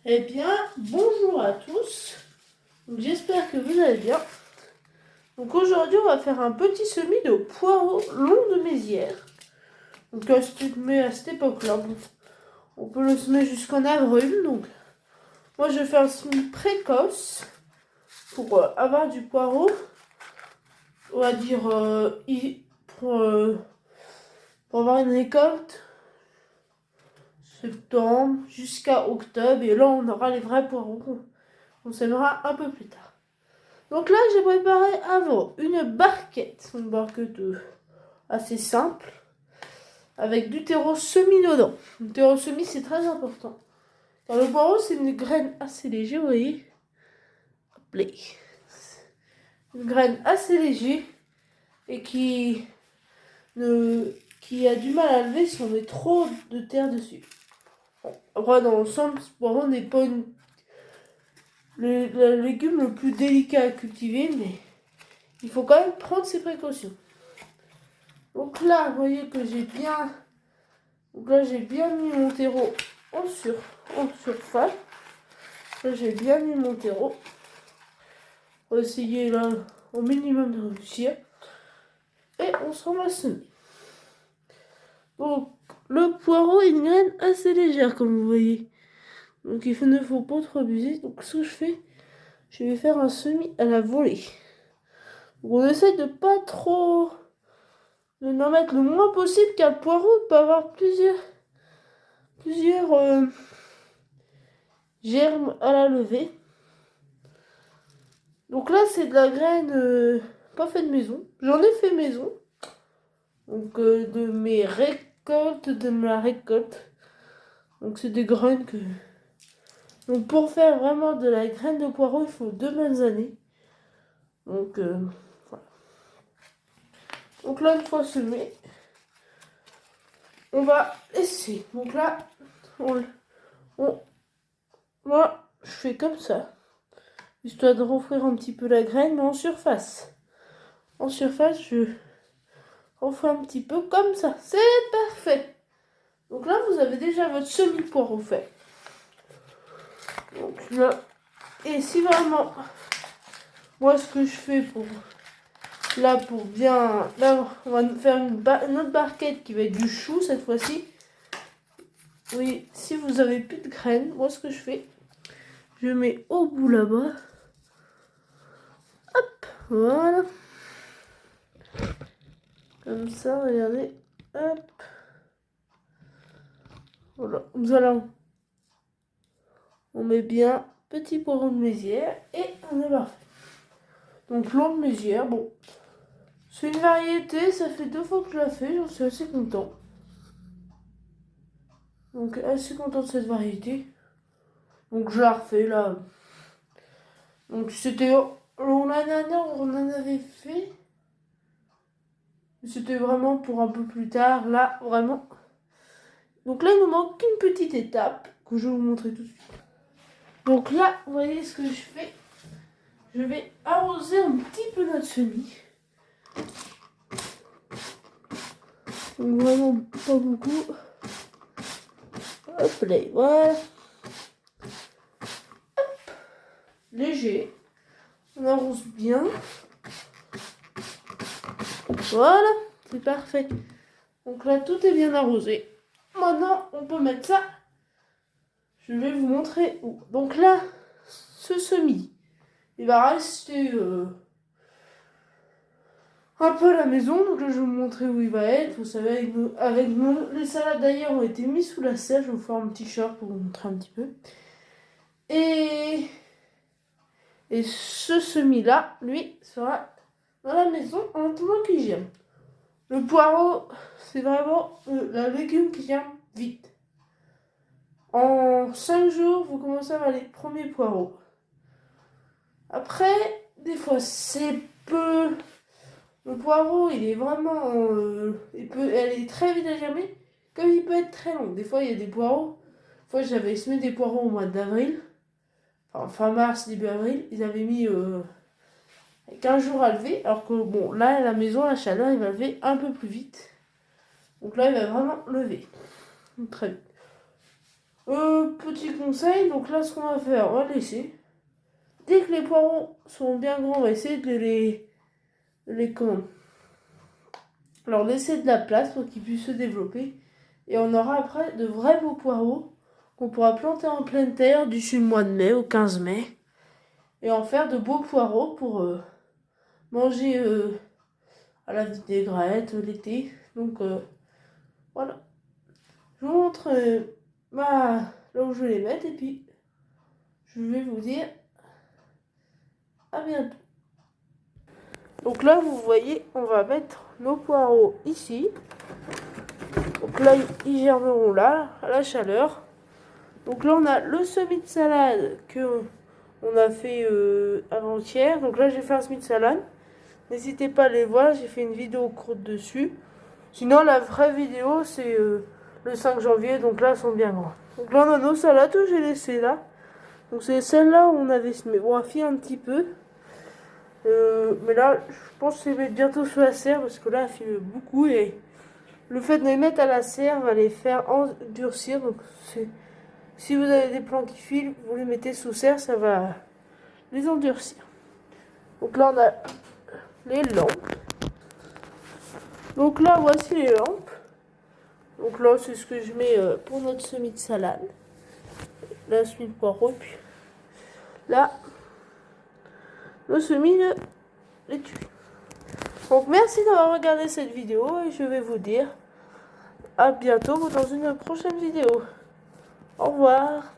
Eh bien, bonjour à tous. J'espère que vous allez bien. Donc aujourd'hui, on va faire un petit semis de poireaux long de Mézières. Donc à cette époque-là, on peut le semer jusqu'en avril. Donc moi, je fais un semis précoce pour avoir du poireau. On va dire pour avoir une récolte septembre jusqu'à octobre. Et là, on aura les vrais poireaux qu'on sèmera un peu plus tard. Donc là, j'ai préparé avant une barquette assez simple, avec du terreau semi dedans. Le terreau semi, c'est très important. Car le poireau, c'est une graine assez légère, vous voyez. Hop là. Une graine assez légère et qui a du mal à lever si on met trop de terre dessus. Bon, après, dans l'ensemble, ce poireau n'est pas le légume le plus délicat à cultiver, mais il faut quand même prendre ses précautions. Donc là, vous voyez que j'ai bien mis mon terreau en surface. Là, j'ai bien mis mon terreau. On va essayer là au minimum de réussir. Et on s'en va semer. Donc, le poireau est une graine assez légère, comme vous voyez. Donc, ne faut pas trop abuser. Donc, ce que je vais faire un semis à la volée. Donc, on essaie de pas trop... de n'en mettre le moins possible, car le poireau peut avoir plusieurs germes à la levée. Donc là, c'est de la graine pas fait de maison. J'en ai fait maison. Donc de mes récoltes, de ma récolte. Donc c'est des graines que... Donc pour faire vraiment de la graine de poireau, il faut 2 bonnes années. Donc voilà. Donc là, une fois semé, on va laisser. Donc là, moi, je fais comme ça. Histoire de renflouer un petit peu la graine, mais en surface. En surface, je renfloue un petit peu comme ça. C'est parfait. Donc là, vous avez déjà votre semi-poireau fait. Donc là, et si vraiment, moi ce que je fais pour bien, là on va faire une autre barquette qui va être du chou cette fois-ci. Oui, si vous avez plus de graines, moi ce que je fais, je mets au bout là-bas. Hop, voilà. Comme ça, regardez. Hop. Voilà, voilà. On met bien petit poireau de Mézières et on est parfait. Donc long de Mézières, bon. C'est une variété, ça fait 2 fois que je la fais, j'en suis assez content. Donc assez content de cette variété. Donc je la refais là. Donc c'était... L'année dernière, on en avait fait. C'était vraiment pour un peu plus tard. Là, vraiment. Donc là, il nous manque une petite étape que je vais vous montrer tout de suite. Donc là, vous voyez ce que je fais. Je vais arroser un petit peu notre semis. Donc vraiment pas beaucoup. Hop là, voilà. Hop. Léger. On arrose bien. Voilà, c'est parfait. Donc là, tout est bien arrosé. Maintenant, on peut mettre ça. Je vais vous montrer où. Donc là, ce semis, il va rester un peu à la maison. Donc là, je vais vous montrer où il va être. Vous savez, les salades d'ailleurs ont été mises sous la serre. Je vais vous faire un petit short pour vous montrer un petit peu. Et ce semis-là, lui, sera dans la maison en attendant qu'il germe. Le poireau, c'est vraiment le légume qui germe vite. En 5 jours, vous commencez à avoir les premiers poireaux. Après, des fois, c'est peu. Le poireau, il est vraiment... elle est très vite à germer, comme il peut être très long. Des fois, il y a des poireaux. Une fois, j'avais semé des poireaux au mois d'avril. Enfin, fin mars, début avril. Ils avaient mis 15 jours à lever. Alors que, bon, là, à la maison, la chaleur, il va lever un peu plus vite. Donc là, il va vraiment lever. Très vite. Petit conseil, donc là ce qu'on va faire, on va laisser. Dès que les poireaux sont bien grands, on va essayer de les comment, alors laisser de la place pour qu'ils puissent se développer. Et on aura après de vrais beaux poireaux qu'on pourra planter en pleine terre d'ici le mois de mai au 15 mai. Et en faire de beaux poireaux pour manger à la vinaigrette l'été. Donc voilà. Je vous montre là où je vais les mettre et puis je vais vous dire à bientôt. Donc là, vous voyez, on va mettre nos poireaux ici. Donc là, ils germeront là, à la chaleur. Donc là, on a le semis de salade que on a fait avant-hier. Donc là, j'ai fait un semis de salade. N'hésitez pas à aller voir, j'ai fait une vidéo courte dessus. Sinon, la vraie vidéo, c'est le 5 janvier. Donc là, elles sont bien grands. Donc là, on a nos salades que j'ai laissées là. Donc c'est celle-là où on avait semé. Bon, on a fait un petit peu. Mais là, je pense que je vais mettre bientôt sur la serre parce que là, elle fait beaucoup et le fait de les mettre à la serre va les faire endurcir. Donc, si vous avez des plants qui filent, vous les mettez sous serre, ça va les endurcir. Donc là, on a les lampes. Donc là, voici les lampes. Donc là, c'est ce que je mets pour notre semis de salade. Là, semis de poireau. Et puis là, le semis de laitue. Donc merci d'avoir regardé cette vidéo et je vais vous dire à bientôt dans une prochaine vidéo. Au revoir.